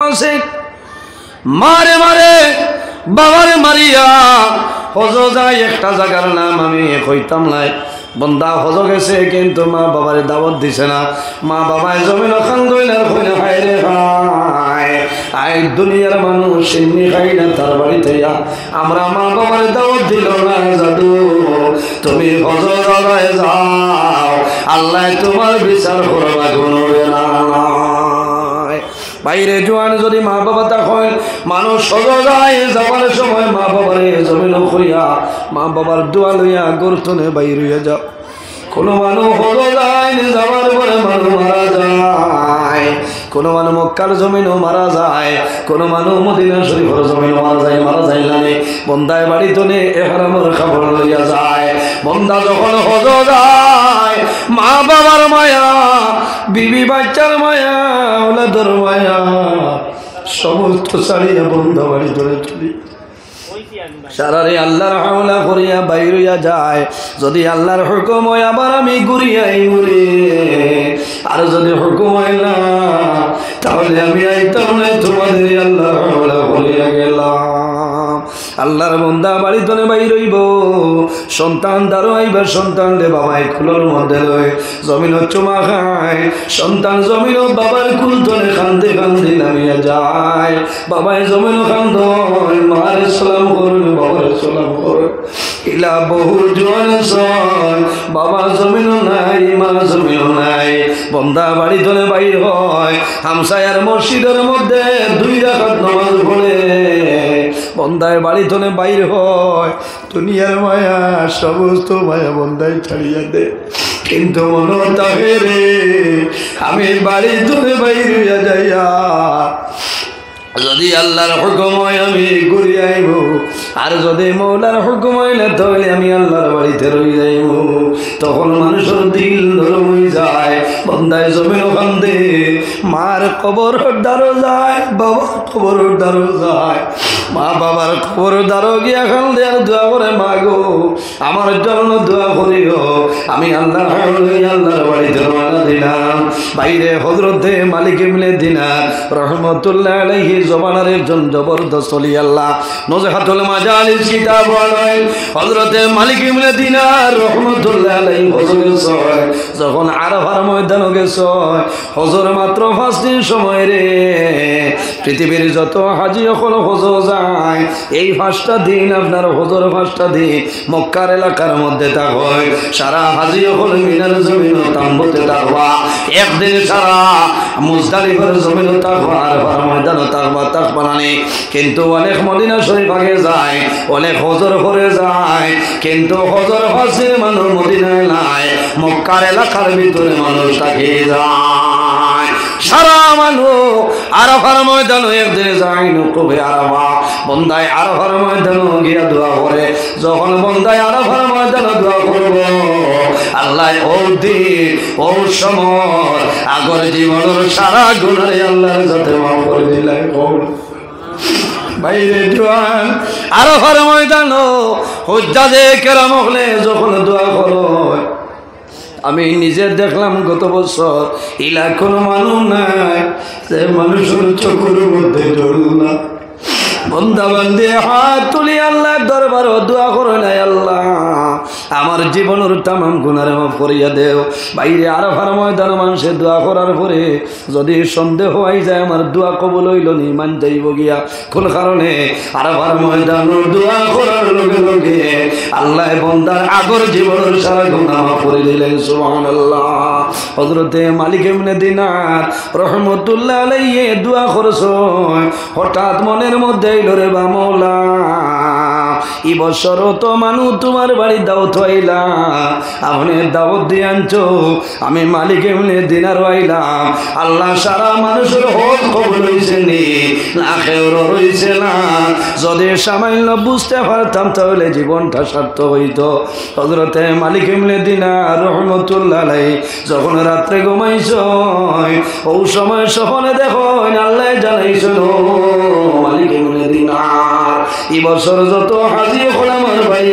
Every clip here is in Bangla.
আছে মারে মারে বাবারে মারিয়া হজ যায় একটা জায়গার নাম আমি কইতাম নাই বন্দা হজ গেছে কিন্তু মা বাবারে দাওয়াত দিছে না মা বাবায় জমিন খান দইলার কইনা খাই রে খায় আই দুনিয়ার মানুষ এমনি খাই না তার বাড়িতে আমরা মা বাবারে দাওয়াত দিল না জাদু তুমি হজ জায়গায় যাও আল্লাহ তোমার বিচার করবা গুনবে না বাইরে জোয়ান যদি মা বাবা তখন মানুষ সজায় যাওয়ার সময় মা বাবার জমিন হইয়া মা বাবার দোয়া লইয়া গর্তনে বাইর হইয়া যাও কোনো মানুষ হলো যায় যাওয়ার পরে মানুষ মারা যায় কোনো মানুষ মক্কার জমিনও মারা যায় কোনো মানুষ মদিনা শরীফের জমিনও মারা যায় না বন্দায় বাড়ি তোলে এহরামের খবর লইয়া যায় বন্দা যখন হজ যায় মা বাবার মায়া বিবি বাচ্চার মায়া ওলাদের মায়া সমস্ত ছাড়িয়া বন্ধা বাড়ি ধরে চলি সারারে আল্লাহর হাওলা করিয়া বাইরিয়া যায় যদি আল্লাহর হুকুম হয় আবার আমি ঘুরিয়াই ঘুরে আর যদি হুকুম হয় না তাহলে আমি আইতাম না তোমাদের আল্লাহর হাওলা করিয়া গেলাম আল্লাহর বন্দা বাড়ি তোলে বাইর হইব সন্তান দ্বারো আইবার সন্তান দে বাবাই কুলোর মধ্যে লয় জমিন চুমা খায় সন্তান জমিন বাবার কুল তোলে কান্দে কান্দে নামিয়া যায় বাবাই জমিন কান্দ মার সালাম করুন বাবার সালাম করুন ইলা বহু জোয়ান সন বাবা জমিন নাই মা জমিন নাই বন্দা বাড়ি তোলে বাইর হয় হামসায়ার মসজিদের মধ্যে 2 রাকাত নামাজ পড়ে বন্দায় বাড়ি তোলে বাইর হয় দুনিয়ার মায়া সমস্ত মায়া বন্দায় ছাড়িয়া দে কিন্তু মনো তাহে রে আমি বাড়ি তোলে বাইর হইয়া যাইয়া যদি আল্লাহর হুকুম হয় আমি ঘুরে আইব আর যদি মৌলার হুকুম হইলে তাহলে আমি আল্লাহর বাড়িতে রই যাইব তখন মানুষের দিল নরম হয়ে যায় বন্দায় জমিন কান্দে মার কবর দ্বারো যায় বাবার কবর দ্বারো যায় মা বাবার কবর দ্বারো গিয়া কান্দে আর দোয়া করে মাগো আমার জন্য দোয়া করিও আমি আল্লাহর বাড়িতে রওনা দিলাম বাইরে হযরতে মালিক ইবনে দিনার রহমাতুল্লাহ আলাইহি জবানের একজন জবরদস্ত ওলি আল্লাহ নজহাতুল মাজালিস কিতাব বলেন হযরতে মালিক ইবনে দিনার রাহমাতুল্লাহ আলাইহি হযরত যখন আরাফার ময়দানে গেছে হজর মাত্র 5 দিন সময় রে পৃথিবীর যত হাজী হল হজ যায় এই 5টা দিন আপনার হজর 5টা দিন মক্কার এলাকার মধ্যে থাকবে সারা হাজী হল মিনার জমিন তাম্বুতে থাকবা একদিন সারা মুজদালিফার জমিন থাকবা আরাফার ময়দানে থাকবা বানানি কিন্তু অনেক মদিনা শরীফ আগে যায় অনেক হজর করে যায় কিন্তু হজর ফাঁসে মানুষ মদিনায় নাই মক্কার এলাকার ভিতরে মানুষ থাকে যায় সারা মানুষ আরাফার ময়দানে একদিন যায় নকবে আরাফা বন্দায় আরাফার ময়দানে গিয়া দোয়া করে যখন বন্দায় আরাফার ময়দানে দোয়া করব আল্লাহ ও দিন ও সময় আগর জীবনের সারা গুনাহে আল্লাহর সাথে মাফ করে দিলাই বাইরে জোয়ান আরাফার ময়দান হুজ্জাজে কেরাম হলে যখন দোয়া করো আমি নিজে দেখলাম গত বছর ইলা কোনো মানুষ নাই সে মানুষের চোখের মধ্যে জল না বন্দা বান্দে হাত তুলি আল্লাহর দরবারে দোয়া করে নাই আল্লাহ আমার জীবনের तमाम গুনাহ মাফ করিয়া দেও বাইরে আরাফার ময়দানে মানুষে দোয়া করার পরে যদি সন্দেহ হই যায় আমার দোয়া কবুল হইল নি মান যাইব গিয়া কোন কারণে আরাফার ময়দানের দোয়া করার লগে লগে আল্লাহ বান্দার আগর জীবনের সারা গুনাহ মাফ করে দিলেন সুবহানাল্লাহ হযরতে মালিক ইবনে দিনার রাহমাতুল্লাহ আলাইহি দোয়া করছেন হঠাৎ মনের মধ্যে রে বা মওলা এই বছর তো মানুষ তোমার বাড়ি দাওয়াত হইলা আপনি দাওয়াত দিয়ে আনছো আমি মালিক ইবনে দিনার হইলাম আল্লাহ সারা মানুষের হক কবুল হইছে নি লাখেও রইছে না যদি সামান্য বুঝতে পারতাম তাহলে জীবনটা সার্থক হইতো হযরতে মালিক ইবনে দিনার রাহমাতুল্লাহ আলাইহি যখন রাতে ঘুমাইছো ওই সময় স্বপ্নে দেখো আল্লাহ জানাইছো মালিক ইবনে দিনার এই বছর যত হাজি হল আমার ভাই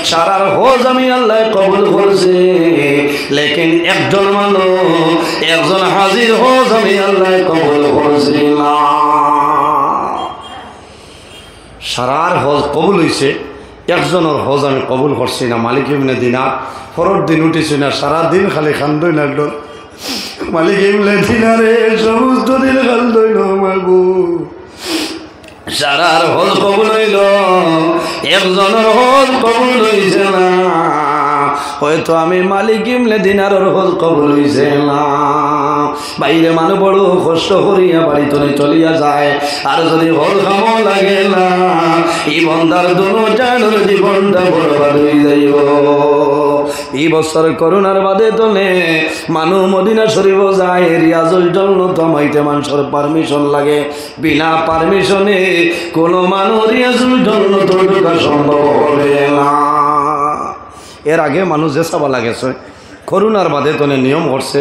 সারার হজ আমি আল্লাহ কবুল করছে, লেকিন একজন মানুষ একজন হাজির হজ আমি আল্লাহ কবুল করছি না। সারার হজ কবুল হয়েছে, একজনের হজ আমি কবুল করছি না। মালিক ইবনে দিনার পরের দিন উঠেছি না, সারাদিন খালি খান্দই না ডর। মালিক ইবনে দিনারে সমস্ত দিন খান্দই না মাগো, সারার হজ কবুল হইল, একজনের হজ কবুল হইছে না। হয়তো আমি মালিক ইবনে দিনারের হজ কবুল হইছে না। বাইরে মানুষ বড় কষ্ট করিয়া বাড়ি তলে চলিয়া যায়, আর যদি হজ খামো লাগে না এই বন্দার দুনো জানোর জীবনটা বরবাদ হয়ে যাইব। এই বছর করোনার বাদে তলে মানুষ মদিনা শরীফ যায়, রিয়াজুল জান্নাত মাইতে মানুষের পারমিশন লাগে। বিনা পারমিশনে কোনো মানুষ রিয়াজুল জান্নাত ঢোকা সম্ভব হবে না। এর আগে মানুষ যে চাবা লাগেছে, করোনার বাদে তলে নিয়ম করছে,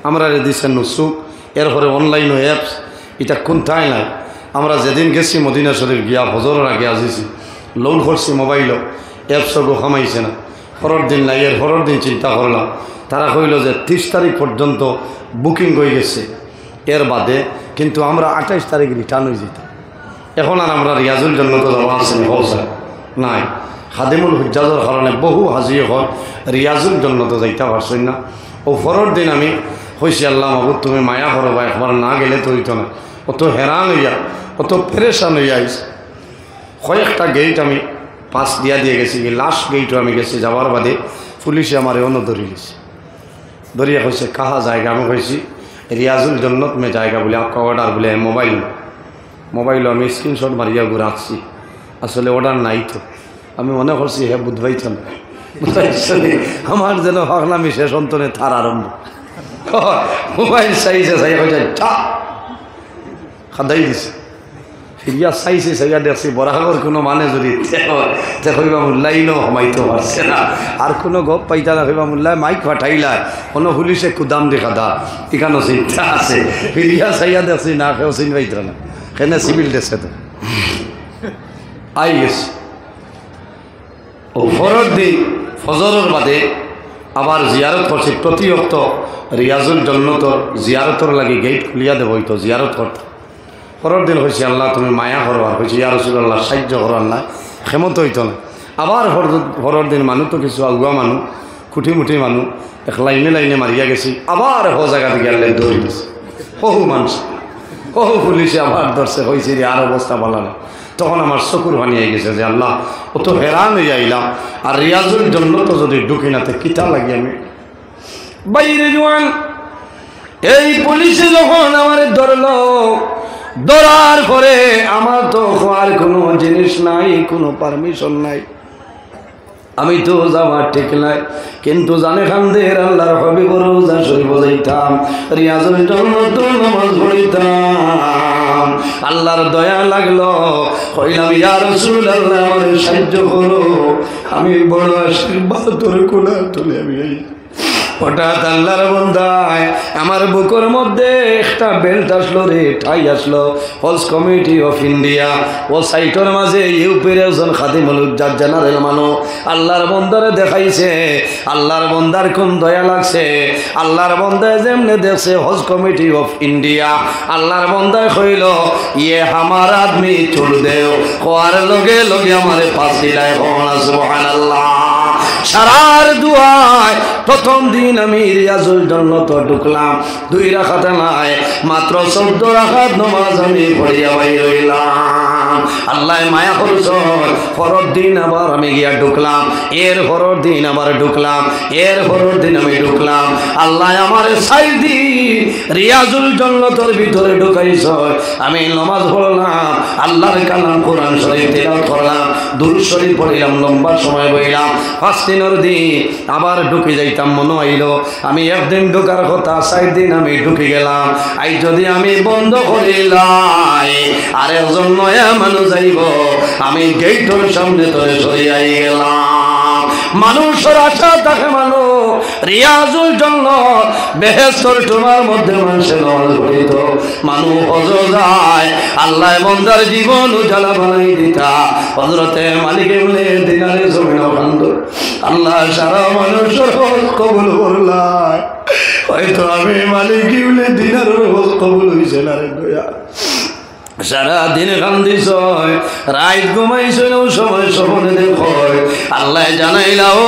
আমরা দিচ্ছেন নুসুক, এরপরে অনলাইন অ্যাপস, এটা কোনটাই নাই। আমরা যেদিন গেছি মদিনা শরীফ গিয়া হজরের আগে আসিছি, লোন করছি মোবাইলও, অ্যাপসও খামাইছে না। পরের দিন নাই, এর পরের দিন চিন্তা করলাম, তারা কইল যে 30 তারিখ পর্যন্ত বুকিং হয়ে গেছে, এর বাদে কিন্তু আমরা 28 তারিখ রিটার্ন হয়ে যেতাম। এখন আর আমরা রিয়াজুল জান্নাত যাওয়া আছে নাই, খাদিমুল হুজ্জাজের কারণে বহু হাজি হয় রিয়াজুল জান্নাত যাইতে পারছেন না। ও পরের দিন আমি কইছি, আল্লাহ মাহবুব তুমি মায়া করো বা একবার না গেলে তো হইতো না। অত হেরান হইয়া, অত পেরেশান হইয়া আইস। কয়েকটা গেট আমি পাস দিয়া দিয়ে গেছি, লাস্ট গেটও আমি গেছি, যাওয়ার বাদে পুলিশে আমার অন্য ধরে গেছি, ধরিয়া কইছে কাহা জায়গা। আমি কইছি রিয়াজুল জান্নাত মে জায়গা বলে আপকা অর্ডার বলে মোবাইল আমি স্ক্রিনশট মারিয়া ঘুরাচ্ছি, আসলে অর্ডার নাই তো। আমি মনে করছি হ্যাঁ বুধবাইছ না, আমার যেন ভাবলাম শেষ অন্তনে থার আরম্ভ। মোবাইল চাইছে চাই খাদাই দিছে, ফিরিয়া চাইছে চাইয়া দেখছি বরাগর কোনো মানে যদি হইবা মোল্লাইনও সমাইতে পারছে না, আর কোনো গপ পাইতা না হইবা মোল্লাই মাইক ফাটাইলা, কোনো পুলিশে কুদাম দেখা দা, এখানেও চিন্তা আছে। ফিরিয়া চাইয়া দেখছি না, কেউ চিন পাইত না, কেনে সিভিল ড্রেসে তো আই গেছে। ও পরের দিন ফজরের বাদে আবার জিয়ারত করছি, প্রতি অক্ত রিয়াজুল জান্নাতর জিয়ারতর লাগি গেট খুলিয়া দেব, হইতো জিয়ারত করতে। পরের দিন হয়েছে আল্লাহ তুমি মায়া করো, আর হয়েছে ইয়া রাসূলুল্লাহ সাহায্য করো, আল্লাহ ক্ষমতা হইতো না। আবার পরের দিন মানুষ তো কিছু আগুয়া মানুষ, খুঁটিমুটি মানুষ, এক লাইনে লাইনে মারিয়া গেছি। আবার হ জায়গা থেকে আল্লাহ দৌড়ি দিছে, বহু মানুষ, বহু পুলিশে আবার ধরছে, হয়েছে রে আর অবস্থা ভালো না। তখন আমার চকুর পানি হয়ে গেছে যে আল্লাহ অত হেরান হয়ে আইলাম, আর রিয়াজুল জান্নাত যদি ঢুকি নাতে কিতা লাগি আমি বাইরে জোয়ান। এই পুলিশে যখন আমার ধরলো, ধরার পরে আমার তো আর কোনো জিনিস নাই, কোনো পারমিশন নাই, আমি তো যাওয়ার ঠিক নাই। কিন্তু জানে খানদের আল্লাহর হাবিবর রোজা শরীফ যাইতাম, রিয়াজুল জান্নাত নামাজ পড়িতাম। আল্লাহর দয়া লাগলো, কইলাম ইয়া রাসূলুল্লাহ আমার সাহায্য করো, আমি বড় আশীর্বাদ তোর কোলা তুলে আমি হঠাৎ আল্লাহর বান্দায় আমার বুকের মধ্যে একটা বেল্ট আসলো রে, ঠাই আসলো। হজ কমিটি অফ ইন্ডিয়া ও সাইটের মাঝে ইউপির একজন খাদিমুল হুজ্জাজ জেনারেল মানুষ আল্লাহর বান্দারে দেখাইছে। আল্লাহর বান্দার কোন দয়া লাগছে, আল্লাহর বান্দায় যেমনে দেখছে হজ কমিটি অফ ইন্ডিয়া, আল্লাহর বান্দায় কইল ইয়ে আমার আদমি চুল দেও, কোয়ার লগে লগে আমারে পাছিলায় সুবহানাল্লাহ। সারার দুয়ায় প্রথম দিন আমি রিয়াজুল জান্নাত ঢুকলাম, 2 রাকাত নাই, মাত্র 14 রাকাত নামাজ আমি পড়িয়া বাইর হইলাম। আল্লাহ মায়া করছেন। পরের দিন আবার আমি গিয়া ঢুকলাম, এর পরের দিন আবার ঢুকলাম, এর পরের দিন আমি ঢুকলাম। আল্লাহ আমার 4 দিন রিয়াজুল জান্নাতের ভিতরে ঢুকাইছ। আমি নামাজ পড়লাম, আল্লাহর কালাম কোরআন শরীফ তেলাওয়াত করলাম, দুরূদ শরীফ পড়লাম, লম্বা সময় বইলাম। 5 দিনের দিন আবার ঢুকে যাইতাম, মনে হইল আমি একদিন ঢুকার কথা, 4 দিন আমি ঢুকে গেলাম। আই যদি আমি বন্ধ করিলাই আর একজন নয়া মানুষ যাইব, আমি গেটের সামনে ধরে সরিয়াই গেলাম। মানুষের আশা থাকে মানুষ রিয়াজুল জান্নাত বেহেশতের তোমার মধ্যে মানুষের নামাজ পড়িত মানুষ হজ যায় আল্লাহ বান্দার জীবন উজালা বানাই দিতা হযরতে মালিক ইবনে দিনারে জমিন খান্দ আল্লাহ সারা মানুষের হজ কবুল করলাই হয়তো আমি মালিক ইবনে দিনারের হজ কবুল হইছে না রে দয়া সারা দিন কান্দিস রাত ঘুমাইছ সময় স্বপ্নে দেখ আল্লাহ জানাইলা ও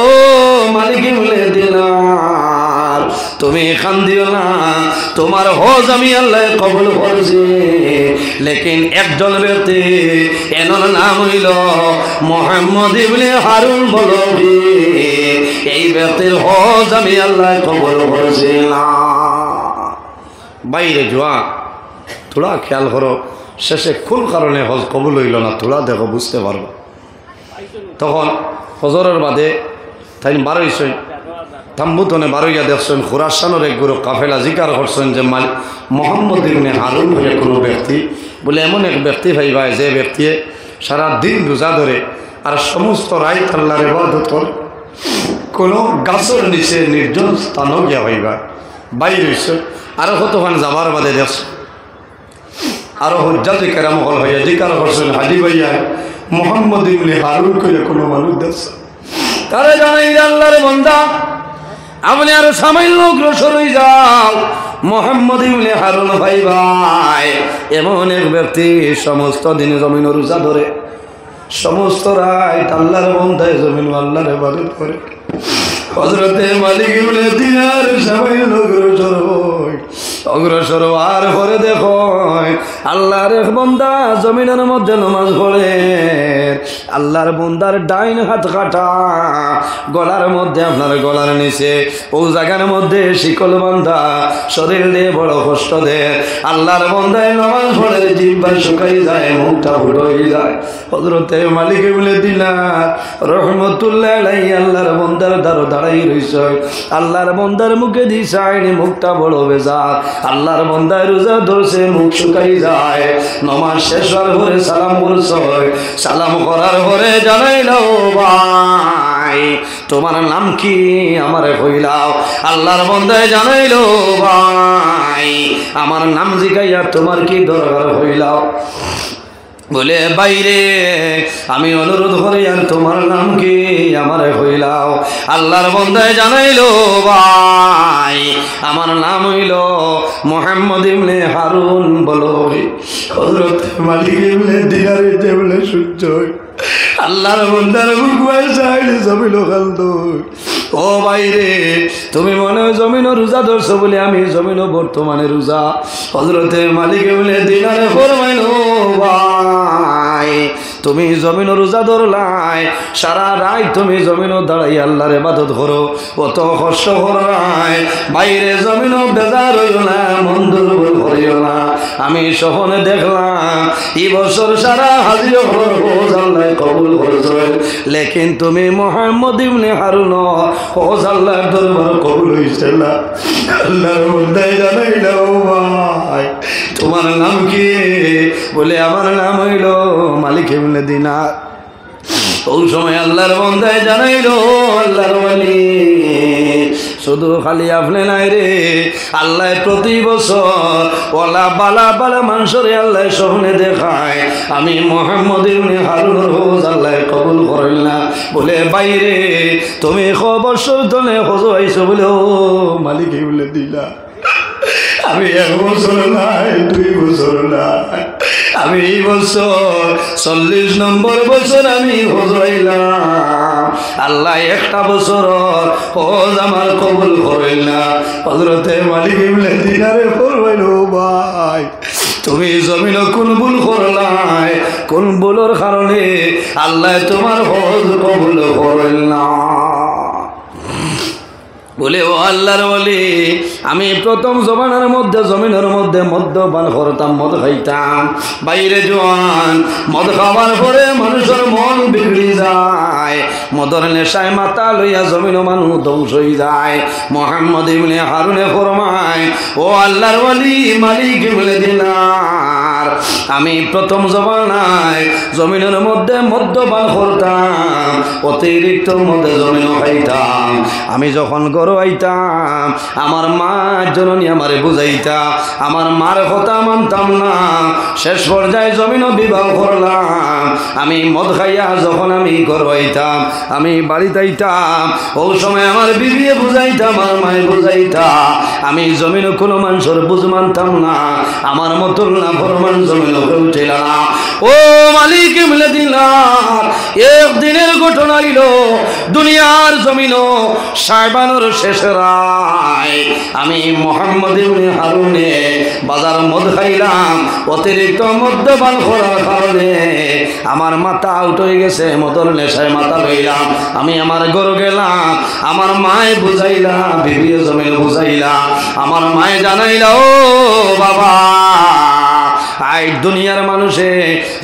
মালিক ইবনে দিনার তুমি কান্দিও না তোমার হজ আমি আল্লাহ কবুল করছি লেকিন একজন ব্যক্তি এনার নাম হইল মুহাম্মদ ইবনে হারুন বলবি এই ব্যক্তির হজ আমি আল্লাহ কবুল করছি না বাইরে জোয়া থোড়া খেয়াল করো শেষে কোন কারণে হজ কবুল হইল না থোড়া দেখো বুঝতে পারবো তখন হজরের বাদে তাই বারোইছই থাম্বুতনে বারোইয়া দেখছেন খুরাসানোর এক গুরু কাফেলা জিকার করছেন যে মোহাম্মদ ইবনে হারুন হয়ে কোনো ব্যক্তি বলে এমন এক ব্যক্তি ভাইবাই যে ব্যক্তি সারা দিন রোজা ধরে আর সমস্ত রাইত আল্লাহর ইবাদত করে কোনো গাছের নিচে নির্জন স্থানও গিয়া ভাইবা বাইরে হইছে আরো কতক্ষণ যাবার বাদে দেখছ আরো হজ্জাতে কেরাম হল হইয়া জিকার করছেন হাজি ভাইয়া মোহাম্মদ ইবনে হারুন করে কোনো মানুষ দেখছে তারা জানাই আল্লাহর বান্দা আপনি আরো সামান্য অগ্রসর হয়ে যাও মোহাম্মদ ইবনে হারুন ভাই ভাই এমন এক ব্যক্তি সমস্ত দিন জমিন রোজা ধরে সমস্ত রাত আল্লাহর বান্দায় জমিন আল্লাহর ইবাদত করে হযরতে মালিক ইবনে দিনার সামান্য অগ্রসর আর পরে দেখো আল্লাহর এক বান্দা জমিনের মধ্যে নামাজ পড়ে আল্লাহর বান্দার ডাইন হাত কাটা গলার মধ্যে আপনার গলার নিচে ও জায়গার মধ্যে শিকল বান্ধা শরীর দিয়ে বড় কষ্ট দেয় আল্লাহর বান্দায় নামাজ পড়ে জিহ্বা শুকাই যায় মুখটা ফুটো হয়ে যায় হযরতে মালিক ইবনে দিনার রহমতুল্লাহ আলাইহি আল্লাহর বান্দার দ্বারা দাঁড়াই রইছে আল্লাহর বান্দার মুখে দিছাইনি মুখটা বড় বেজার আল্লাহর বান্দায় রোজা ধরছে মুখ শুকাই যায় নামাজ শেষ হওয়ার পরে সালাম করছে সালাম করার পরে জানাইলো ভাই তোমার নাম কি আমারে কইলাও আল্লাহর বান্দায় জানাইলো ভাই আমার নাম জিগাইয়া তোমার কি দরকার হইলাও বলে বাইরে আমি অনুরোধ করি আর তোমার নাম কি আমারে হইলাও আল্লাহর বান্দায় জানাইলো ভাই আমার নাম হইল মুহাম্মদ ইবনে হারুন বলো হযরত মালিক ইবনে দিনার বলে সূর্য আল্লাহর বান্দার মুখ বাইরে জমিল খালতো ও বাইরে তুমি মনে হয় জমিনও রোজা ধরছো বলে আমি জমিনও বর্তমানে রোজা হযরতে মালিক ইবনে দিনারে ফরমাইলো ভাই তুমি জমিনও রোজা ধরলাই সারা রাত তুমি জমিনও দাঁড়াই আল্লাহর ইবাদত করো অত কষ্ট করাই বাইরে জমিনও বেজার হইও না মন দুর্বল করিও না আমি স্বপ্নে দেখলাম এই বছর সারা হাজির হজ আল্লাহ কবুল করছে লেকিন তুমি মুহাম্মদ ইবনে হারুন হজ আল্লাহর দরবার কবুল হইছে না আল্লাহর বান্দা জানাইলো ভাই তোমার নাম কি বলে আমার নাম হইল মালিক ইবনে দিনার ওই সময় আল্লাহর বান্দায় জানাইলো আল্লাহর ওয়ালি শুধু খালি আপনি নাই রে আল্লাহ প্রতি বছর ওলা বালা বালা মানুষের আল্লাহ স্বপ্নে দেখায় আমি মুহাম্মদ ইবনে হারুনের হজ আল্লাহ কবুল করেন না বলে বাইরে তুমি বছর ধরে হজ আইছো বলে ও মালিক ইবনে দিলা আমি 1 বছর নাই 2 বছর নাই আমি এই বছর 40 নম্বর বছর আমি হজ হইলাম আল্লাহ একটা বছর হজ আমার কবুল করেন না হযরতে মালিক ইবনে দিনারে ফরমাইলো ভাই তুমি জমিন কোন ভুল করলাই কোন ভুলের কারণে আল্লাহ তোমার হজ কবুল করেন না বলে ও আল্লাহর ওয়ালি আমি প্রথম জমানার মধ্যে জমিনের মধ্যে মদ্যপান করতাম মদ খাইতাম বাইরে জোয়ান মদ খাওয়ার পরে মানুষের মন বিগড়ি যায় মদর নেশায় মাথা লইয়া জমিন মানুষ ধ্বংস হয়ে যায় মুহাম্মদ ইবনে হারুনে ফরমায় ও আল্লাহর ওয়ালি মালিক ইবনে দিনার আমি প্রথম জমানায় জমিনের মধ্যে মদ্যপান করতাম, অতিরিক্ত মধ্যে জমিন খাইতাম। আমি যখন গরু আইতাম আমার মা জননী আমারে বুঝাইতা, আমার মার কথা মানতাম না। শেষ পর্যায়ে জমিন বিবাহ করলাম। আমি মদ খাইয়া যখন আমি গরু আইতাম, আমি বাড়িতে আইতাম, ওই সময় আমার বিবিয়ে বুঝাইতাম, আমার মায়ে বুঝাইতা। আমি জমিন কোনো মানুষের বুঝ মানতাম না, আমার মতন না ফরমান জমিন উঠে না। ও মালিক মিলে দিলাম, একদিনের ঘটনা হইল দুনিয়ার জমিন সাইবানোর শেষ রায়। আমি মোহাম্মদ ইবনে হারুনে বাজার মদ খাইলাম, অতিরিক্ত মদ্যপান করার কারণে আমার মাথা আউট হয়ে গেছে, মদর নেশায় মাথা লইলাম। আমি আমার গরু গেলাম, আমার মায়ে বুঝাইলা, বিবি জমিন বুঝাইলা, আমার মায়ে জানাইলা, ও বাবা আজ দুনিয়ার মানুষে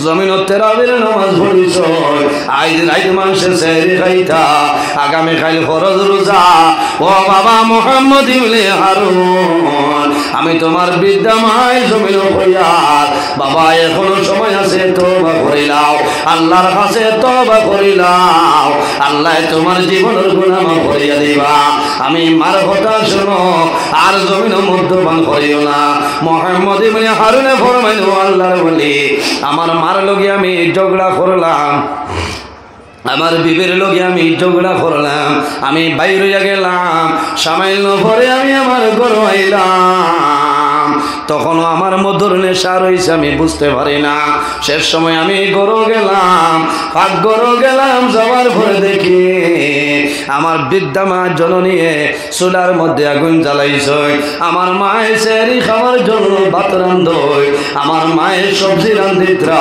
জমিন তেরাবির নামাজ পড়িছ, আজ রাইত মানুষে সেহরি খাইতা, আগামী কাল ফরজ রোজা। ও বাবা মোহাম্মদ ইবনে হারুন, আমি তোমার বিদ্যা মাই জমিন হইয়ার বাবা, এখনো সময় আছে, তওবা করিলাও, আল্লাহর কাছে তওবা করিলাও, আল্লাহ তোমার জীবনের গুনাহ মাফ করিয়া দিবা। আমি মার কথা শোনো, আর জমিন মদ্যপান করিও না। মোহাম্মদ ইবনে হারুনে ফরমাইল, আল্লাহর বলি আমার মার লগে আমি ঝগড়া করলাম, আমার বিবের লগে আমি ঝগড়া করলাম, আমি বাইরে গেলাম, সামান্য পরে আমি আমার ঘর আইলাম, তখনও আমার মধুর নেশা রয়েছে, আমি বুঝতে পারি না। শেষ সময় আমি গরু গেলাম, পাক গরু গেলাম, যাওয়ার পরে দেখি আমার বৃদ্ধা মা জননী চুলার মধ্যে আগুন জ্বালাইছে, আমার মায়ের সেহরি খাওয়ার জন্য ভাত রান্ধই, আমার মায়ের সবজি রান্ধিত্রা।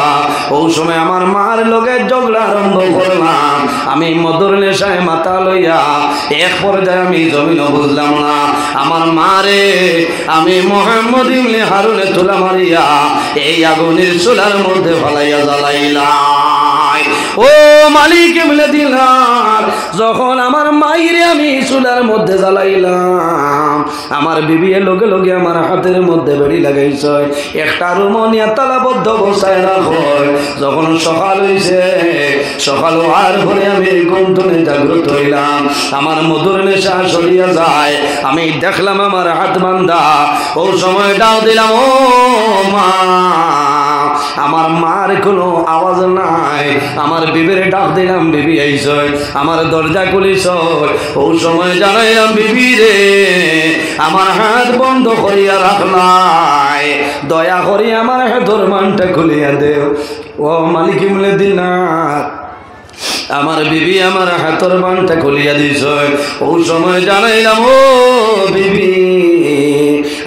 ওই সময় আমার মার লগে ঝগড়া আরম্ভ করলাম, আমি মধুর নেশায় মাথা লইয়া এক পর্যায়ে আমি জমিনও বুঝলাম না। আমার মারে আমি মোহাম্মদ ইবনে হারুনে তুলা মারিয়া এই আগুনের চুলার মধ্যে ফলাইয়া জ্বালাইলাম। ও মালিক মিলে দিলাম, যখন আমার মাইরে আমি চুলার মধ্যে জ্বালাইলাম, আমার বিবি লগে লগে আমার হাতের মধ্যে বেড়ি লাগাইছ, একটা রুমনিয়া তালাবদ্ধ বসায় রাখো। যখন সকাল হইছে, সকাল হওয়ার পরে আমি গুমটনে জাগ্রত হইলাম, আমার মধুর নেশা সরিয়া যায়, আমি দেখলাম আমার হাত বান্ধা। ও সময় ডাক দিলাম, ও মা, আমার মার কোনো আওয়াজ নাই, আমার বিবির ডাক দিলাম, বিবি আইস, আমার দরজা খুলিস। ও সময় জানাইলাম, বিবি রে আমার হাত বন্ধ করিয়া রাখলাই, দয়া করি আমার হাতের মানটা খুলিয়া দেও। ও মালিক মিলে দিনার, আমার বিবি আমার হাতের বানটা খুলিয়া দিছ। ও সময় জানাইলাম, ও বিবি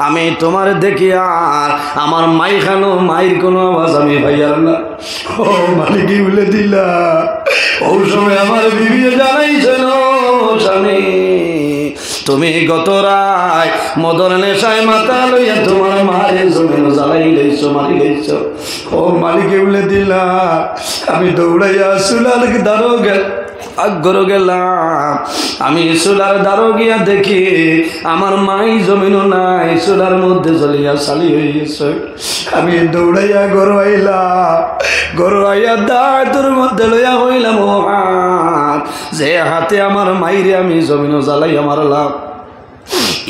আমি তোমার দেখি আর আমার মাই খানো, মায়ের কোনো আওয়াজ আমি ভাইয়ার না। ও মালিকই বলে দিলা। ও সময় আমার বিবি জানাইছেন, স্বামী তুমি গত রায় মদর নেশায় মাথা লইয়া তোমার মায়ের জমিন জ্বালাই লইছো, মারি লইছো। ও মালিকে বলে দিলা, আমি দৌড়াইয়া চুলার দ্বারো আগ্রহ গেলাম, আমি চুলার দ্বারো গিয়া দেখি আমার মাই জমিনও নাই, চুলার মধ্যে জ্বলিয়া চালি হয়ে গেছে। আমি দৌড়াইয়া গরু আইলাম, গরু আইয়া দাঁড়ের মধ্যে লইয়া হইলাম ও হাত, যে হাতে আমার মাইরে আমি জমিনও জ্বালাই আমার লাভ,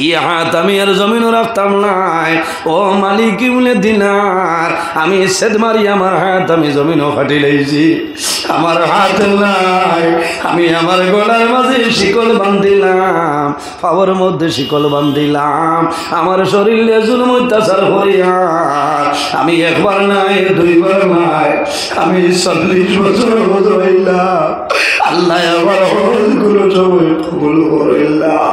ই হাত আমি আর জমিনও রাখতাম নাই। ও মালিক বলে দিনার, আমি সেদ মারি আমার হাত আমি জমিনও ফাটি লাইছি, আমার হাত নাই। আমি আমার গলার মাঝে শিকল বান্ধিলাম, পাওয়ার মধ্যে শিকল বান্ধিলাম, আমার শরীরে জুলুম অত্যাচার করিয়ার আমি একবার নাই দুইবার নাই, আমি 40 বছর হইলাম। আল্লাহ আবার হলগুলো সবাই কবুল করিলাম।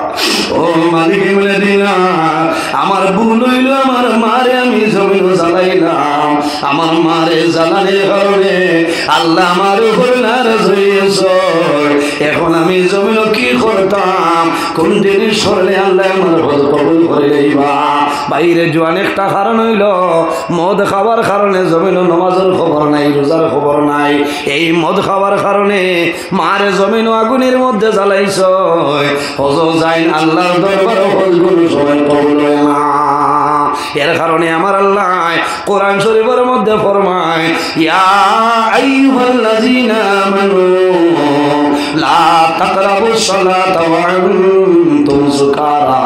ও মালিক বলে দিলাম, আমার ভুল হইল, আমার মারে আমি জমিন জ্বালাইলাম, আমার মারে জ্বালানোর কারণে আল্লাহ আমার উপর নারাজ হইয়াছ। এখন আমি জমিন কি করতাম, কোন জিনিস করলে আল্লাহ আমার কবুল করে লইবা। বাইরে জোয়ান একটা কারণ হইল মদ খাওয়ার কারণে জমিন নামাজের খবর নাই, রোজার খবর নাই। এই মদ খাওয়ার কারণে মারে জমিন আগুনের মধ্যে জ্বালাইছ। হজ যাই আল্লাহর দরবারে হজগুলো সবাই কবুল হয় না। এর কারণে আমার আল্লাহ কোরআন শরীফের মধ্যে ফরমায় ইয়া আইয়ুহাল্লাযীনা আমানু লা তাকরাবুস সালাতা ওয়া আনতুম সুকারা।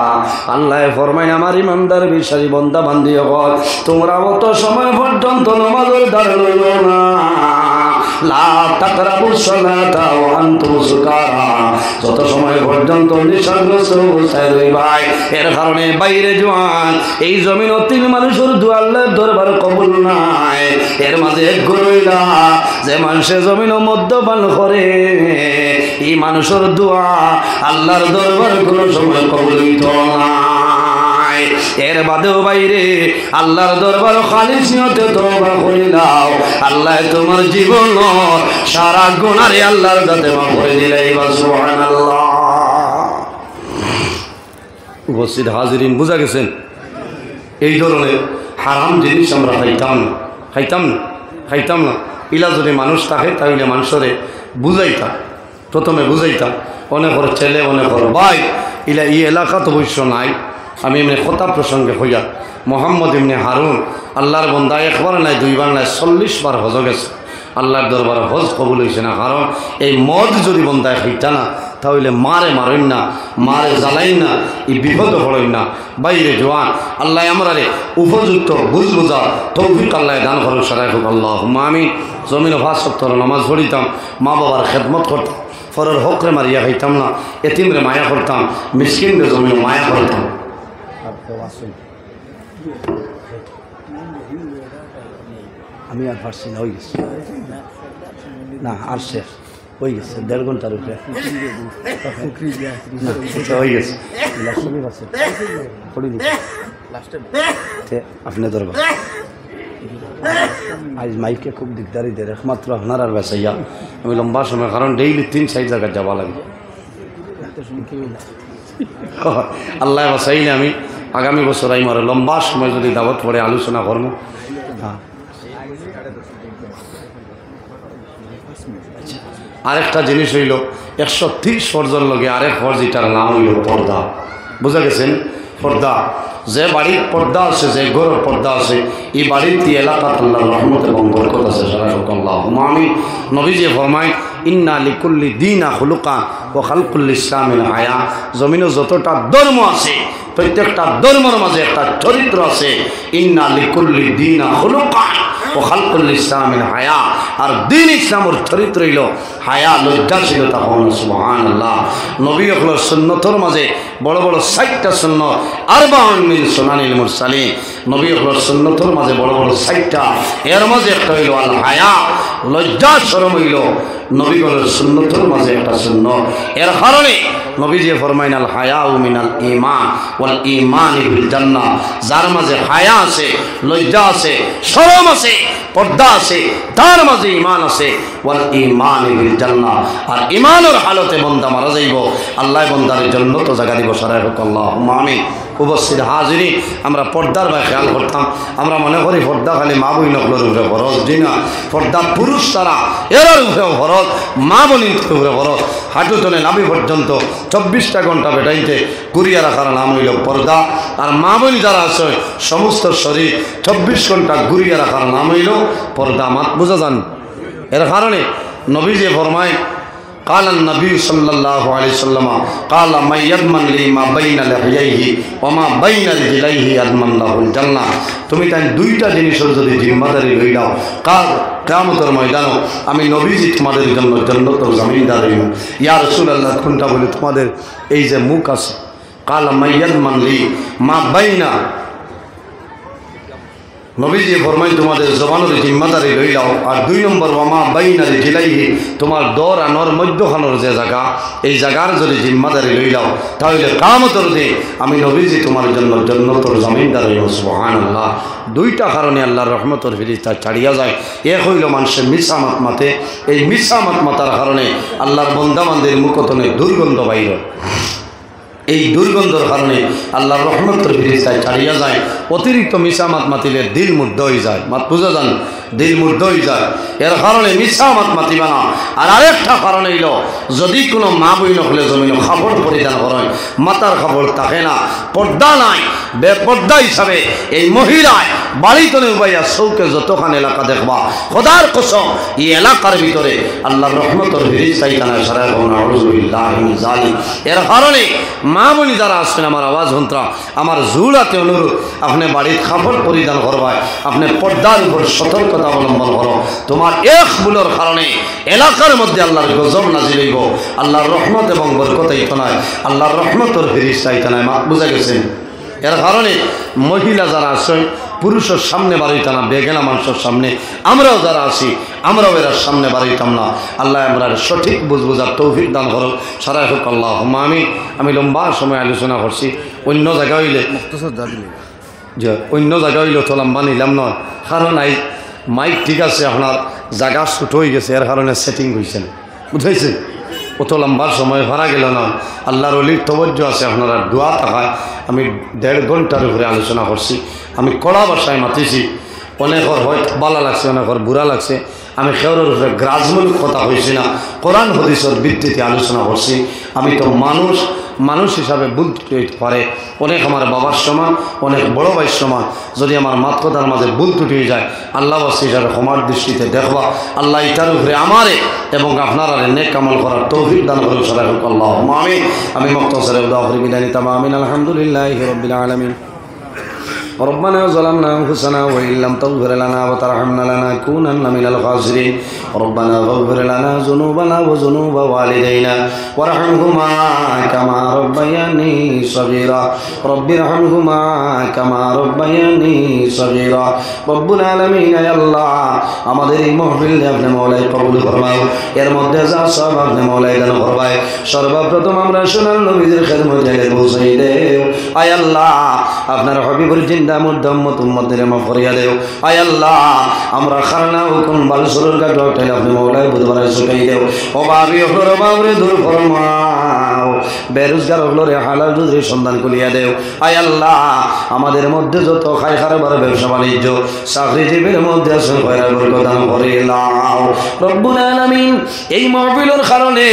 আল্লাহ ফরমায় আমার ইমানদার বিশ্বাসী বান্দা বান্দি হল তোমরা অত সময় পর্যন্ত নামাজের দ্বারা লইল না। লা তাকরাবুস সালাতা ওয়া আনতুম সুকারা, যত সময় পর্যন্ত নিশাগ্রস্ত অবস্থায় রইবাই। এর কারণে বাইরে জোয়ান এই জমিন তিন মানুষের দোয়া আল্লাহর দরবার কবুল নাই। এর মাঝে এক গরইলা যে মানুষের জমিন মদ্যপান করে এই মানুষের দোয়া আল্লাহর দরবার কোনো সময় কবুল হইত না। এর বাদেও বাইরে আল্লাহর দরবার খালিস নিয়তে তওবা করে দাও, আল্লাহ তোমার জীবন সারা গুনারে আল্লাহর কাছে মাফ করে দিলাই। সুবহানাল্লাহ। উপস্থিত হাজিরিন, বুঝা গেছেন? এই ধরনের হারাম জিনিস আমরা খাইতাম না। ইলা যদি মানুষ থাকে তাহলে মানুষরে বুঝাইতাম, প্রথমে বুঝাইতাম। অনেকর ছেলে অনেকর ভাই ইলা এই এলাকা তো অবশ্য নাই। আমি এমনি কথা প্রসঙ্গে হইয়া মোহাম্মদ ইবনে হারুন আল্লাহর বন্দা একবার নাই দুইবার নাই 40 বার হজ গেছে। আল্লাহর দরবার হজ কবুল হয়েছে না। কারণ এই মদ যদি বন্দায় খাইতা না তাহলে মারেন না, মারে জ্বালাইন না, এই বিপদ হড়ইন না। বাইরে জোয়ান আল্লাহ আমরা উপযুক্ত বুঝ বোঝা তৌফিক আল্লাহ দান করুন। সারাই হোক আল্লাহ আমি জমিন ভাত সপ্তাহ নামাজ পড়িতাম, মা বাবার খেদমত করতাম, ফরের হকরে মারিয়া খাইতাম না, এতিমরে মায়া করতাম, মিসকিনরে জমিন মায়া করতাম। আমি আর পারছি না, হয়ে গেছে না, আর শেষ হয়ে গেছে 1.5 ঘন্টার উপরে হয়ে গেছে। আপনি ধরবেন আজ মাইকে খুব দিকদারি দেয়, একমাত্র আপনার আর বেসাইয়া আমি লম্বা সময়, কারণ ডেইলি 3-4 জায়গায় যাওয়া লাগে। আল্লাহ বাসাইলে আমি আগামী বছর আমি আর লম্বা সময় যদি দাওয়াত পড়ে আলোচনা করবো। হ্যাঁ, আরেকটা জিনিস হইল 130 ফরজের লগে আরেক ফরজ, এটার নাম হইল পর্দা। বুঝা গেছেন? পর্দা, যে বাড়ির পর্দা আছে, যে ঘরের পর্দা আছে, এই বাড়ির এলাকাত আল্লাহর রহমত এবং বরকত আছে। আমি নবীজি ফরমায় ইন্না লিকুল্লি দীনা খুলুকা ওয়া খালকুল ইসলামিল হায়া। জমিনে যতটা ধর্ম আছে প্রত্যেকটা ধর্মের মাঝে একটা চরিত্র আছে। ইন্না লিকুল্লি দীনা খুলুকা ও খালকুল ইসলামিল হায়া। আর দিন ইসলামের চরিত্র হইল হায়া, লজ্জাশীলতা। সুবহানাল্লাহ। নবী হল সুন্নতর মাঝে বড় বড় 60টা সুন্নত, 40 মিন সুনানিল মুরসালিন। নবী হল সুন্নতর মাঝে বড় বড় 60টা, এর মাঝে একটা হইল আল হায়া, লজ্জা শরম হইল নবী হল সুন্নতর মাঝে একটা সুন্নত। এর কারণে নবীজি ফরমাইন আল হায়া মিনাল ঈমান ওয়াল ঈমান বিল জান্নাহ। যার মাঝে হায়া আছে, লজ্জা আছে, শরম আছে, পর্দা আছে, তার মাঝে ঈমান আছে। ওয়াল ঈমান বিল জান্নাহ। আর ঈমানের হালতে বান্দা মারা যাইব, আল্লাহ বান্দার জান্নাত জায়গা দিব। সারাই হোক আল্লাহুম্মা আমিন। উপস্থিত হাজিরি, আমরা পর্দার বা খেয়াল করতাম। আমরা মনে করি পর্দা খালি মা বই নকলের উপরে ফরজ, জি না, পর্দা পুরুষ তারা এর উপরেও ফরজ, মা বনির উপরে ফরজ। হাঁটু তলে নাভি পর্যন্ত 24টা ঘন্টা বেটাইতে ঘুরিয়ে রাখার নাম হইল পর্দা। আর মা বনি যারা আছে সমস্ত শরীর 24 ঘন্টা ঘুরিয়ে রাখার নাম হইল পর্দা। মাত বুঝা যান? এর কারণে নবীজি ফরমায় قال النبي صلى الله عليه وسلم قال من يضمن لي ما بين لحييه وما بين رجليه يضمن له الجنة। তুমি তাই দুইটা জিনিসের যদি জিম্মাদারি লই দাও, কাল কিয়ামতের ময়দানে আমি নবীজি তোমাদের জন্য জান্নাতের জমিনদার হইব। ইয়া রাসূলুল্লাহ, কোনটা বলে? তোমাদের এই যে মুখ আছে, قال من يضمن لي ما بين, নবীজি ফরমাই তোমাদের জবানের জিম্মাদারি লই লাও। আর 2 নম্বর ওয়ামা বাইনা রিজলাইহি, তোমার দর আনর মধ্যখানের যে জায়গা, এই জায়গার যদি জিম্মাদারি লই লাও তাহলে কিয়ামতের দিন আমি নবীজি তোমার জন্য জান্নাতের জমিনদার হইব। সুবহানাল্লাহ। 2টা কারণে আল্লাহর রহমতের ফেরেশতা ছাড়িয়া যায়। এক হইল মানুষের মিছা মাত মাতে, এই মিছা মাত মাতার কারণে আল্লাহর বান্দা বান্দির মুখতনে দুর্গন্ধ বাইর। এই দুর্গন্ধের কারণে আল্লাহর রহমতের ফেরেশতা ছাড়িয়া যায়। অতিরিক্ত মিছা মাত মাতিলে দিল মুগ্ধ হয়ে যায়। মাত বুঝা যান? দিল মুগ্ধ হয়ে যায়। এর কারণে মিছা মাত মাতিবা না। আর আরেকটা কারণ হইল, যদি কোনো মা বই নহলে জমিন কাপড় পরিধান করেন, মাতার কাপড় থাকে না, পর্দা নাই, বেপর্দা হিসাবে এই মহিলায় বাড়িতে উবাইয়া চৌকে যতখান এলাকা দেখবা, খোদার কসম এই এলাকার ভিতরে আল্লাহর রহমতের ফিরিস্তাইখানা সারা জালিম। এর কারণে মা বলি যারা আসছেন, আমার আওয়াজ হন্ত্রা, আমার জুড়াতে অনুরোধ, আপনি বাড়ির কাপড় পরিধান করবায়, আপনি পর্দার উপর সতর্কতা অবলম্বন করো। তোমার এক ভুলের কারণে এলাকার মধ্যে আল্লাহর গজব নাজিল হইব, আল্লাহর রহমত এবং বরকত হইতো নয়, আল্লাহর রহমতের ফিরিস্তা হইতো নয়। মা বুঝা গেছেন? এর কারণে মহিলা যারা আসেন পুরুষের সামনে বাড়িত না, বেগেনা মানুষের সামনে। আমরাও যারা আছি আমরাও এর সামনে বাড়িতাম না। আল্লাহ আমরা সঠিক বুঝবুঝার তৌফিক দান করো। সারাই হোক আল্লাহ। আমি লম্বা সময় আলোচনা করছি, অন্য জায়গা হইলে যে অন্য জায়গা হইলে তো লম্বা নিলাম নয়, কারণ এই মাইক ঠিক আছে, আপনার জায়গা ছোটো হয়ে গেছে, এর কারণে সেটিং হয়েছেন, বুঝাইছে? অত লম্বার সময় হারা গেল না। আল্লাহর অলির তবজ্জ আছে, আপনারা দোয়া থাকায় আমি 1.5 ঘন্টার উপরে আলোচনা করছি। আমি কড়া ভাষায় মাতিছি, অনেকর হয়তো ভালো লাগছে, অনেকর বুড়া লাগছে। আমি খেউরের উপরে গ্রাজমূলক কথা হয়েছি না, কোরআন হাদিসের ভিত্তিতে আলোচনা করছি। আমি তো মানুষ হিসাবে ভুল ত্রুটি হইতে পারে, অনেক আমার বাবার সমান, অনেক বড় ভাইয়ের সমান। যদি আমার মাত কথার মাঝে ভুল ত্রুটি হয়ে যায়, আল্লাহবাসী হিসাবে ক্ষমার দৃষ্টিতে দেখবা। আল্লাহ ইটার উপরে আমারে এবং আপনারা নেক কামাল করার তৌফিক দান করুন। সারা হোক আল্লাহ। আমি মুক্তাসার উদাহরণ বিদায় নিতাম। আমিন। আলহামদুলিল্লাহি রাব্বিল আলামিন। ربنا ظلمنا أنفسنا وإن لم تغفر لنا وترحمنا لنكونن من الخاسرين. ربنا اغفر لنا ذنوبنا وذنوب والدينا وارحمهما كما ربياني صغيرا. رب ارحمهما كما ربياني صغيرا. رب العالمين يا الله আমাদের এই মাহফিল আপনি মওলাই কবুল ফরমাও, এর মধ্যে যা সব আপনি মওলাই দান ফরমায়। সর্বপ্রথম আমরা সোনার নবীদের খেদমতে পৌঁছাই দেও। আয় আল্লাহ আপনার হাবিবের জিন্দা মুর্দা উম্মত উম্মতের মাফ করিয়া দেও। আয় আল্লাহ আমরা খারনা হুকুম বালসুরুর কাট উঠাই আপনি মওলাই বুধবারে শুকাই দেও। ও বাবি হলোর বাবরে দূর ফরমাও, বেরোজগার হলোরে হালাল রুজির সন্ধান করিয়া দেও। আয় আল্লাহ আমাদের মধ্যে যত খাই খারবার ব্যবসা বাণিজ্য চাকরিজীবীর মধ্যে আছে খয়রার বরকত দান করিলাও। রব্বুল আলামিন এই মাহফিলের কারণে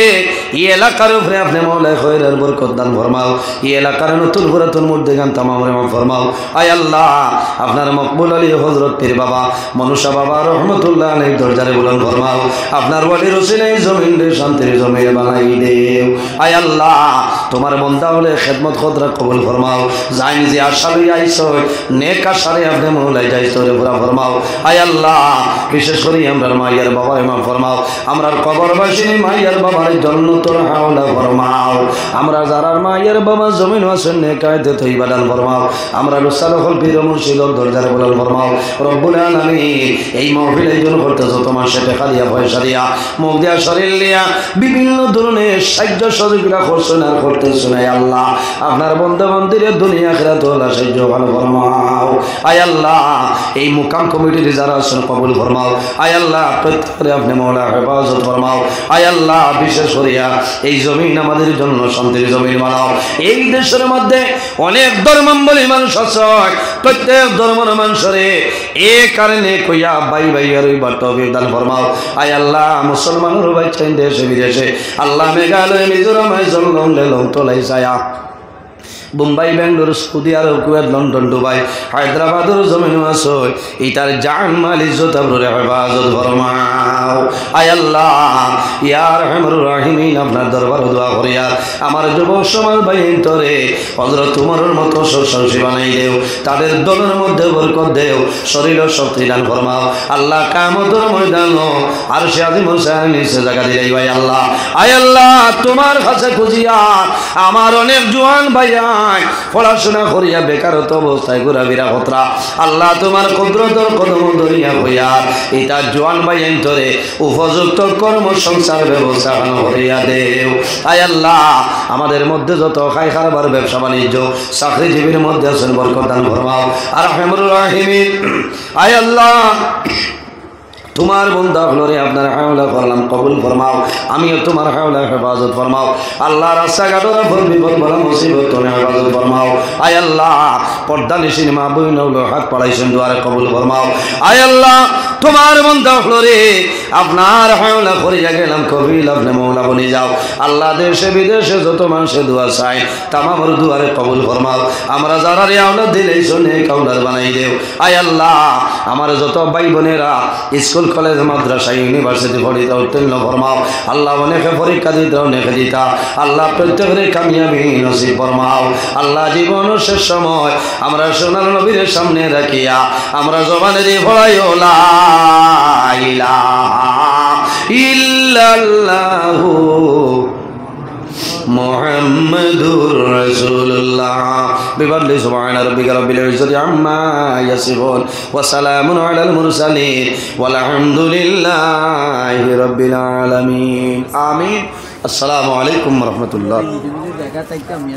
এই এলাকার উপরে আপনি মওলাই খয়রার বরকত দান ফরমাও। এই এলাকার নতুন পুরাতন মধ্যে গান তামাম রে মাফ ফরমাও। আয় আল্লাহ আপনার মকবুল আলী হযরত পীর বাবা মনুষা বাবা রহমতুল্লাহ আলাইহি দরজারে বুলন্দ ফরমাও। আপনার ওয়ালির ওসিলায় জমিন রে শান্তির জমিন বানাই দেও। আয় আল্লাহ তোমার বান্দা হলে খেদমত খদরা কবুল ফরমাও। যাই নিজে আশা লইয়া আইছো নেক আশারে আপনি মওলাই যাইছো রে পুরা ফরমাও। আয় আল্লাহ বিশেষ করে আমরার মায়ের বাবার ইমাম ফরমাও। আমরার কবরবাসী মায়ের বাবার জান্নাতুল হাওলা ফরমাও। আমরা যারার মায়ের বাবা জমিন আছেন নেকায়তে তৈবা দান ফরমাও। আমরা রুসালুল পীর মুর্শিদ দরজারে বুলন্দ ফরমাও। রব্বুল আলামিন এই মাহফিল আয়োজন করতেছো তোমার সাথে খালিয়া পয়সা দিয়া মুখ দিয়া শরীর দিয়া বিভিন্ন ধরনের সাহায্য সহযোগিতা করছেন আর করতেছেন। আয় আল্লাহ আপনার বন্ধু বান্ধবের দুনিয়া আখিরাত ওয়ালা সাহায্য ভালো ফরমাও। আয় আল্লাহ এই মুকাম কমিটির যারা আছেন কবুল ফরমাও। আয় আল্লাহ প্রত্যেককে আপনি মওলা হেফাজত ফরমাও। আয় আল্লাহ বিশেষ করিয়া এই জমিন আমাদের জন্য শান্তির জমিন বানাও। এই দেশের মধ্যে অনেক ধর্মাবলম্বী মানুষ আছে, প্রত্যেক ধর্মের মানুষরে এই কারণে কইয়া ভাই ভাইয়ের তৌফিক দান ফরমাও। আয় আল্লাহ মুসলমানের ভাই চাই দেশে বিদেশে আল্লাহ মেঘালয় মিজোরাম জলং তোলাই ছায়া Mumbai Bangalore Saudi Arab Kuwait London Dubai হায়দ্রাবাদের জমিন আছে এটার জান মাল ইজ্জত আপনার হেফাজত ফরমাও। আয় আল্লাহ ইয়া রহমানুর রহিমিন আপনার দরবার দোয়া করিয়া আমার যুবক সমাজ ভাই তরে হযরত উমরের মতো সাহসী বানাই দেও, তাদের দলের মধ্যে বরকত দেও, শরীর ও শক্তি দান ফরমাও। আল্লাহ কিয়ামতের ময়দান আর সে আজিম হোসেন নিচে জায়গা দিলাই ভাই আল্লাহ। আয় আল্লাহ তোমার কাছে খুঁজিয়া আমার অনেক জওয়ান ভাইয়া পড়াশোনা করিয়া বেকারত্ব অবস্থায় ঘোরাফেরা হতরা আল্লাহ তোমার কুদরতের কদম ধরিয়া হইয়া এটা জোয়ান ভাই ধরে উপযুক্ত কর্মসংস্থান ব্যবস্থা করিয়া দেও। আয় আল্লাহ আমাদের মধ্যে যত খাই খারবার ব্যবসা বাণিজ্য চাকরিজীবীর মধ্যে আছেন বরকত দান ফরমাও। আর রহমানুর রহিমিন আয় আল্লাহ তোমার বন্ধা হলরে আপনার হাওলা করলাম কবুল ফরমাও আমিও তোমার হাওলা হেফাজত ফরমাও আল্লাহ রাস্তাঘাটরা ভর বিপদ বলা মুসিবত তুমি হেফাজত ফরমাও আয় আল্লাহ পর্দা নিশিন মা বইন হলো হাত পাড়াইছেন দুয়ারে কবুল ফরমাও আয় আল্লাহ তোমার বন্ধা হলরে আপনার হাওলা করিয়া গেলাম কবিল আপনি মৌলা বলে যাও আল্লাহ দেশে বিদেশে যত মানুষের দোয়া চাই তামামর দুয়ারে কবুল ফরমাও আমরা যারা রে আওলা দিলেই শোনে কাউলার বানাই দেও আয় আল্লাহ আমার যত ভাই বোনেরা স্কুল কলেজ মাদ্রাসা ইউনিভার্সিটি পড়িতে উত্তীর্ণ ফরমাও আল্লাহ অনেকে পরীক্ষা দিতে অনেকে দিতা আল্লাহ প্রত্যেকের কামিয়াবি নসিব ফরমাও আল্লাহ জীবন শেষ সময় আমরা সোনার নবীর সামনে রাখিয়া আমরা জবানের ভরাইও লা ইলাহা ইল্লাল্লাহু মুহাম্মাদুর রাসূলুল্লাহ বিফadli সুবহানা রাব্বিকা রাব্বিল ইজ্জাতি আম্মা ইয়াসিফুন ওয়া সালামুন আলাল মুরসালিন ওয়াল হামদুলিল্লাহি রাব্বিল আলামিন আমিন আসসালামু আলাইকুম ওয়া রাহমাতুল্লাহ। দেখা তাইতে আমি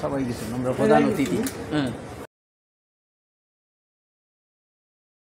সবাই গেছিলাম আমরা প্রধান অতিথি।